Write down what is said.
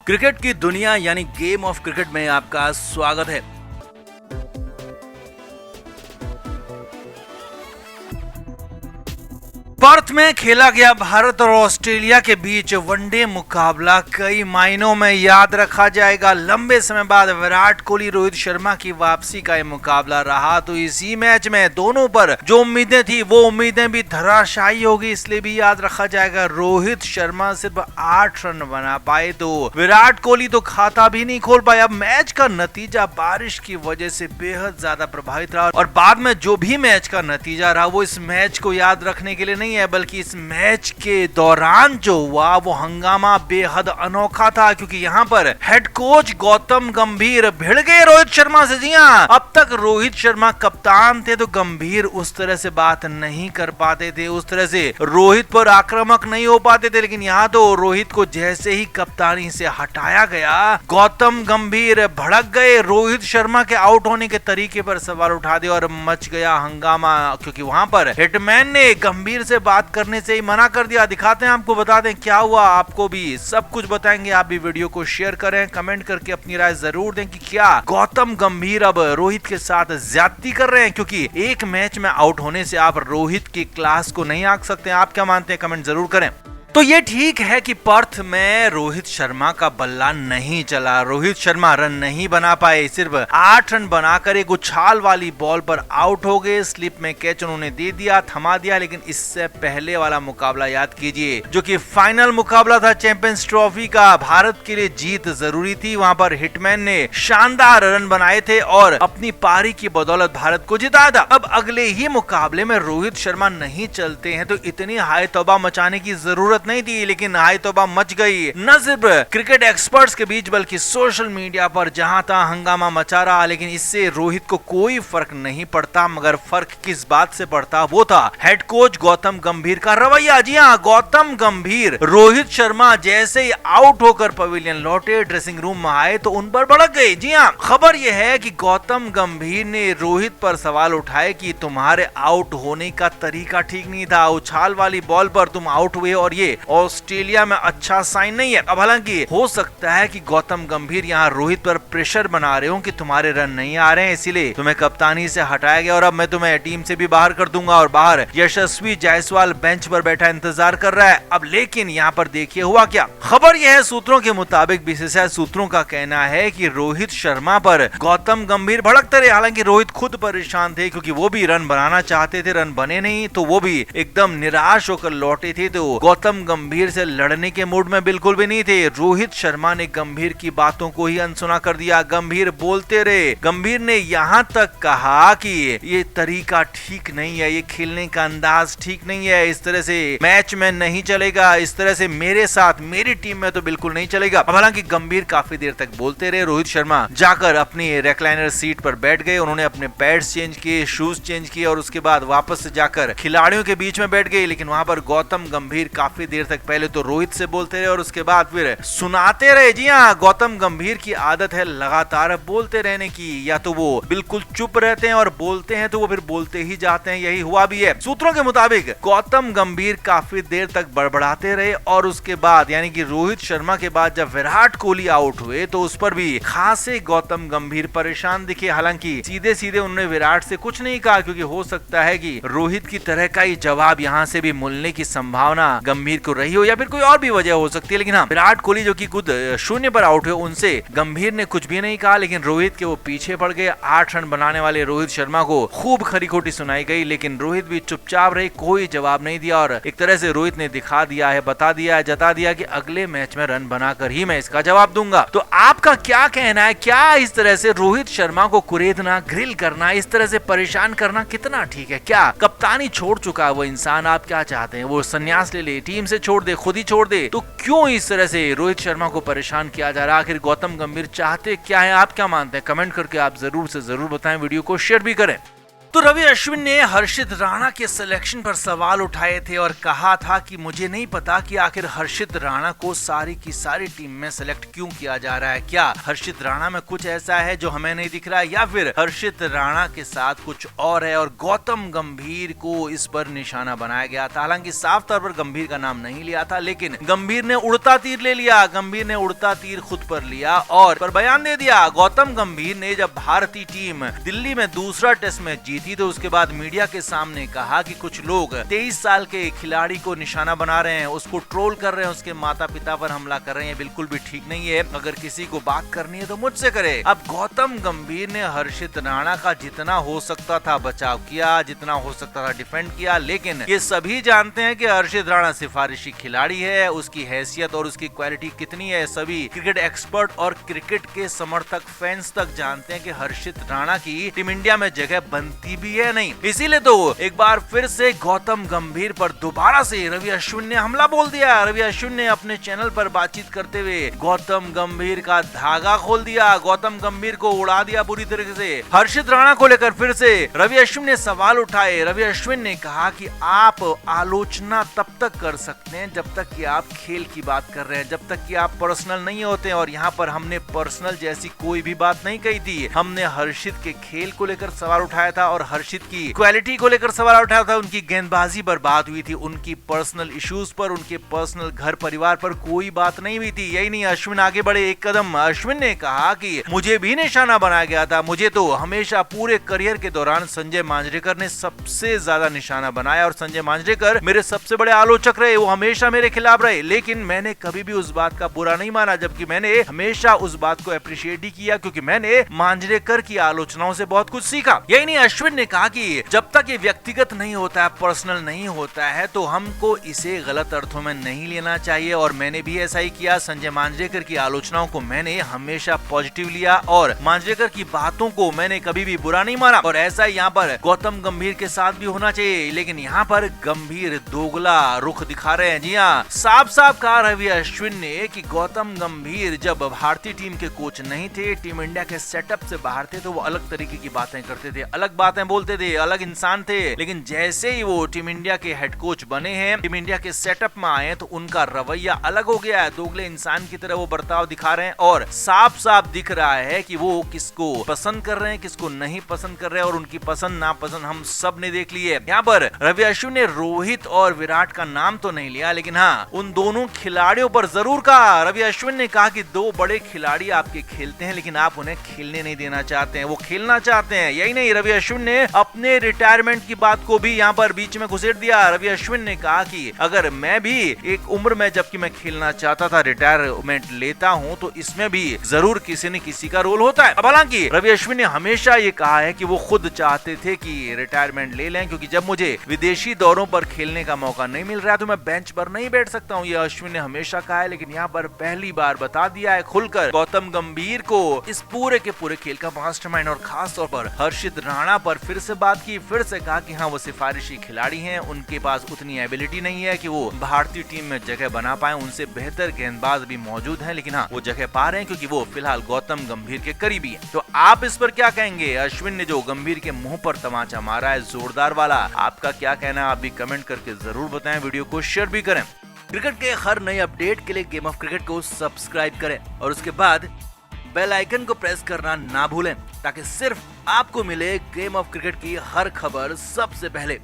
Cricket की दुनिया यानी गेम ऑफ क्रिकेट में आपका स्वागत है। पर्थ में खेला गया भारत और ऑस्ट्रेलिया के बीच वनडे मुकाबला कई मायनों में याद रखा जाएगा। लंबे समय बाद विराट कोहली रोहित शर्मा की वापसी का यह मुकाबला रहा, तो इसी मैच में दोनों पर जो उम्मीदें थी वो उम्मीदें भी धराशायी होगी, इसलिए भी याद रखा जाएगा। रोहित शर्मा सिर्फ 8 रन बना पाए तो विराट कोहली तो खाता भी नहीं खोल पाए। अब मैच का नतीजा बारिश की वजह से बेहद ज्यादा प्रभावित रहा और बाद में जो भी मैच का नतीजा रहा वो इस मैच को याद रखने के लिए नहीं है, बल्कि इस मैच के दौरान जो हुआ वो हंगामा बेहद अनोखा था, क्योंकि यहाँ पर हेड कोच गौतम गंभीर भिड़ गए रोहित शर्मा से। जी हाँ, अब तक रोहित शर्मा कप्तान थे तो गंभीर उस तरह से बात नहीं कर पाते थे, उस तरह से रोहित पर आक्रामक नहीं हो पाते थे, लेकिन यहाँ तो रोहित को जैसे ही कप्तानी से हटाया गया गौतम गंभीर भड़क गए। रोहित शर्मा के आउट होने के तरीके पर सवाल उठा दिया और मच गया हंगामा, क्योंकि वहां पर हिटमैन ने गंभीर से बात करने से ही मना कर दिया। दिखाते हैं आपको, बता दें क्या हुआ, आपको भी सब कुछ बताएंगे। आप भी वीडियो को शेयर करें, कमेंट करके अपनी राय जरूर दें कि क्या गौतम गंभीर अब रोहित के साथ ज्यादती कर रहे हैं, क्योंकि एक मैच में आउट होने से आप रोहित की क्लास को नहीं आंक सकते। आप क्या मानते हैं, कमेंट जरूर करें। तो ये ठीक है कि पर्थ में रोहित शर्मा का बल्ला नहीं चला, रोहित शर्मा रन नहीं बना पाए, सिर्फ 8 रन बनाकर एक उछाल वाली बॉल पर आउट हो गए। स्लिप में कैच उन्होंने दे दिया, थमा दिया। लेकिन इससे पहले वाला मुकाबला याद कीजिए, जो कि फाइनल मुकाबला था चैंपियंस ट्रॉफी का, भारत के लिए जीत जरूरी थी। वहां पर हिटमैन ने शानदार रन बनाए थे और अपनी पारी की बदौलत भारत को जिताया था। अब अगले ही मुकाबले में रोहित शर्मा नहीं चलते हैं तो इतनी हाय तौबा मचाने की जरूरत नहीं थी, लेकिन हाय तौबा मच गई। न सिर्फ क्रिकेट एक्सपर्ट्स के बीच बल्कि सोशल मीडिया पर जहां तहां हंगामा मचा रहा। लेकिन इससे रोहित को कोई फर्क नहीं पड़ता, मगर फर्क किस बात से पड़ता वो था हेड कोच गौतम गंभीर का रवैया। जी हाँ, गौतम गंभीर रोहित शर्मा जैसे ही आउट होकर पवेलियन लौटे, ड्रेसिंग रूम में आए तो उन पर भड़क गए। जी हाँ, खबर यह है कि गौतम गंभीर ने रोहित पर सवाल उठाए कि तुम्हारे आउट होने का तरीका ठीक नहीं था, उछाल वाली बॉल पर तुम आउट हुए और ये ऑस्ट्रेलिया में अच्छा साइन नहीं है। अब हालांकि हो सकता है कि गौतम गंभीर यहाँ रोहित पर प्रेशर बना रहे हो कि तुम्हारे रन नहीं आ रहे हैं, इसीलिए तुम्हें कप्तानी से हटाया गया और अब मैं तुम्हें टीम से भी बाहर कर दूंगा। और बाहर यशस्वी जायसवाल बेंच पर बैठा इंतजार कर रहा है। अब लेकिन यहाँ पर देखिए हुआ क्या। खबर यह है, सूत्रों के मुताबिक, बीसीसीआई सूत्रों का कहना है कि रोहित शर्मा पर गौतम गंभीर भड़कते रहे। हालांकि रोहित खुद परेशान थे, क्योंकि वो भी रन बनाना चाहते थे, रन बने नहीं, तो वो भी एकदम निराश होकर लौटे थे। तो गौतम गंभीर से लड़ने के मूड में बिल्कुल भी नहीं थे। रोहित शर्मा ने गंभीर की बातों को ही अनसुना कर दिया। गंभीर बोलते रहे। गंभीर ने यहाँ तक कहा कि ये तरीका ठीक नहीं है, ये खेलने का अंदाज ठीक नहीं है, इस तरह से मैच में नहीं चलेगा, इस तरह से मेरे साथ मेरी टीम में तो बिल्कुल नहीं चलेगा। अब हालांकि गंभीर काफी देर तक बोलते रहे। रोहित शर्मा जाकर अपनी रेक्लाइनर सीट पर बैठ गए, उन्होंने अपने पैड्स चेंज किए, शूज चेंज किए और उसके बाद वापस से जाकर खिलाड़ियों के बीच में बैठ गए। लेकिन वहां पर गौतम गंभीर काफी देर तक पहले तो रोहित से बोलते रहे और उसके बाद फिर सुनाते रहे। जी हाँ, गौतम गंभीर की आदत है लगातार बोलते रहने की, या तो वो बिल्कुल चुप रहते हैं और बोलते हैं तो वो फिर बोलते ही जाते हैं, यही हुआ भी है। सूत्रों के मुताबिक गौतम गंभीर काफी देर तक बड़बड़ाते रहे और उसके बाद यानी कि रोहित शर्मा के बाद जब विराट कोहली आउट हुए तो उस पर भी खासे गौतम गंभीर परेशान दिखे। हालांकि सीधे सीधे उन्होंने विराट से कुछ नहीं कहा, क्योंकि हो सकता है कि रोहित की तरह का ही जवाब यहाँ से भी मिलने की संभावना गंभीर को रही हो, या फिर कोई और भी वजह हो सकती है। लेकिन हाँ, विराट कोहली जो कि खुद शून्य पर आउट हुए, उनसे गंभीर ने कुछ भी नहीं कहा। लेकिन रोहित के वो पीछे पड़ गए। 8 रन बनाने वाले रोहित शर्मा को खूब खरी खोटी सुनाई गई, लेकिन रोहित भी चुपचाप रहे, कोई जवाब नहीं दिया। और एक तरह से रोहित ने दिखा दिया है, बता दिया है, जता दिया कि अगले मैच में रन बनाकर ही मैं इसका जवाब दूंगा। तो आपका क्या कहना है, क्या इस तरह से रोहित शर्मा को कुरेदना, ग्रिल करना, इस तरह से परेशान करना कितना ठीक है? क्या कप्तानी छोड़ चुका है वो इंसान? आप क्या चाहते हैं, वो संन्यास ले ले, टीम से छोड़ दे, खुद ही छोड़ दे? तो क्यों इस तरह से रोहित शर्मा को परेशान किया जा रहा है? आखिर गौतम गंभीर चाहते क्या है? आप क्या मानते हैं? कमेंट करके आप जरूर से जरूर बताएं, वीडियो को शेयर भी करें। तो रवि अश्विन ने हर्षित राणा के सिलेक्शन पर सवाल उठाए थे और कहा था कि मुझे नहीं पता कि आखिर हर्षित राणा को सारी की सारी टीम में सिलेक्ट क्यों किया जा रहा है। क्या हर्षित राणा में कुछ ऐसा है जो हमें नहीं दिख रहा है, या फिर हर्षित राणा के साथ कुछ और है और गौतम गंभीर को इस पर निशाना बनाया गया था। हालांकि साफ तौर पर गंभीर का नाम नहीं लिया था, लेकिन गंभीर ने उड़ता तीर ले लिया। गंभीर ने उड़ता तीर खुद पर लिया और पर बयान दे दिया। गौतम गंभीर ने जब भारतीय टीम दिल्ली में दूसरा टेस्ट मैच जीती तो उसके बाद मीडिया के सामने कहा कि कुछ लोग 23 साल के खिलाड़ी को निशाना बना रहे हैं, उसको ट्रोल कर रहे हैं, उसके माता पिता पर हमला कर रहे हैं, बिल्कुल भी ठीक नहीं है। अगर किसी को बात करनी है तो मुझसे करे। अब गौतम गंभीर ने हर्षित राणा का जितना हो सकता था बचाव किया, जितना हो सकता था डिफेंड किया, लेकिन ये सभी जानते हैं कि हर्षित राणा सिफारिशी खिलाड़ी है। उसकी हैसियत और उसकी क्वालिटी कितनी है सभी क्रिकेट एक्सपर्ट और क्रिकेट के समर्थक फैंस तक जानते हैं कि हर्षित राणा की टीम इंडिया में जगह बनती भी है नहीं। इसीलिए तो एक बार फिर से गौतम गंभीर पर दोबारा से रवि अश्विन ने हमला बोल दिया। रवि अश्विन ने अपने चैनल पर बातचीत करते हुए गौतम गंभीर का धागा खोल दिया, गौतम गंभीर को उड़ा दिया बुरी तरीके से। हर्षित राणा को लेकर फिर से रवि अश्विन ने सवाल उठाए। रवि अश्विन ने कहा कि आप आलोचना तब तक कर सकते हैं जब तक कि आप खेल की बात कर रहे हैं, जब तक कि आप पर्सनल नहीं होते। और यहाँ पर हमने पर्सनल जैसी कोई भी बात नहीं कही थी। हमने हर्षित के खेल को लेकर सवाल उठाया था और हर्षित की क्वालिटी को लेकर सवाल उठाया था। उनकी गेंदबाजी पर बात हुई थी, उनकी पर्सनल इश्यूज पर, उनके पर्सनल घर परिवार पर कोई बात नहीं हुई थी। यही नहीं, अश्विन आगे बढ़े एक कदम। अश्विन ने कहा कि मुझे भी निशाना बनाया गया था। मुझे तो हमेशा पूरे करियर के दौरान संजय मांजरेकर ने सबसे ज्यादा निशाना बनाया और संजय मांजरेकर मेरे सबसे बड़े आलोचक रहे, वो हमेशा मेरे खिलाफ रहे, लेकिन मैंने कभी भी उस बात का बुरा नहीं माना, जबकि मैंने हमेशा उस बात को अप्रिशिएट ही किया क्योंकि मैंने मांजरेकर की आलोचनाओं से बहुत कुछ सीखा। यही नहीं, अश्विन ने कहा कि जब तक ये व्यक्तिगत नहीं होता है, पर्सनल नहीं होता है, तो हमको इसे गलत अर्थों में नहीं लेना चाहिए और मैंने भी ऐसा ही किया। संजय मांजरेकर की आलोचनाओं को मैंने हमेशा पॉजिटिव लिया और मांजरेकर की बातों को मैंने कभी भी बुरा नहीं माना। और ऐसा यहाँ पर गौतम गंभीर के साथ भी होना चाहिए, लेकिन यहाँ पर गंभीर दोगला रुख दिखा रहे हैं। जी हाँ, साफ साफ कहा रवि अश्विन ने कि गौतम गंभीर जब भारतीय टीम के कोच नहीं थे, टीम इंडिया के सेटअप से बाहर थे, तो वो अलग तरीके की बातें करते थे, अलग बातें बोलते थे, अलग इंसान थे। लेकिन जैसे ही वो टीम इंडिया के हेड कोच बने हैं, टीम इंडिया के सेटअप में आए, तो उनका रवैया अलग हो गया है। दोगले इंसान की तरह वो बर्ताव दिखा रहे हैं और साफ साफ दिख रहा है कि वो किसको पसंद कर रहे हैं, किसको नहीं पसंद कर रहे हैं, और उनकी पसंद नापसंद हम सब ने देख ली है। यहाँ पर रवि अश्विन ने रोहित और विराट का नाम तो नहीं लिया, लेकिन हाँ, उन दोनों खिलाड़ियों पर जरूर कहा। रवि अश्विन ने कहा कि दो बड़े खिलाड़ी आपके खेलते हैं, लेकिन आप उन्हें खेलने नहीं देना चाहते हैं, वो खेलना चाहते हैं। यही नहीं, रवि अश्विन ने अपने रिटायरमेंट की बात को भी यहाँ पर बीच में घुसेड़ दिया। रवि अश्विन ने कहा कि अगर मैं भी एक उम्र में जबकि मैं खेलना चाहता था रिटायरमेंट लेता हूँ, तो इसमें भी जरूर किसी न किसी का रोल होता है। अब हालांकि रवि अश्विन ने हमेशा ये कहा है कि वो खुद चाहते थे कि रिटायरमेंट ले लें, क्योंकि जब मुझे विदेशी दौरों पर खेलने का मौका नहीं मिल रहा तो मैं बेंच पर नहीं बैठ सकता हूँ, ये अश्विन ने हमेशा कहा है। लेकिन यहाँ पर पहली बार बता दिया है खुलकर गौतम गंभीर को इस पूरे के पूरे खेल का मास्टरमाइंड, और खास तौर पर हर्षित राणा पर फिर से बात की, फिर से कहा कि हाँ, वो सिफारिशी खिलाड़ी हैं, उनके पास उतनी एबिलिटी नहीं है कि वो भारतीय टीम में जगह बना पाए, उनसे बेहतर गेंदबाज भी मौजूद हैं, लेकिन हाँ, वो जगह पा रहे हैं क्योंकि वो फिलहाल गौतम गंभीर के करीबी हैं। तो आप इस पर क्या कहेंगे? अश्विन ने जो गंभीर के मुंह पर तमाचा मारा है जोरदार वाला, आपका क्या कहना है? आप भी कमेंट करके जरूर बताएं, वीडियो को शेयर भी करें। क्रिकेट के हर नए अपडेट के लिए गेम ऑफ क्रिकेट को सब्सक्राइब करें और उसके बाद बेल आइकन को प्रेस करना ना भूलें, ताकि सिर्फ आपको मिले गेम ऑफ क्रिकेट की हर खबर सबसे पहले।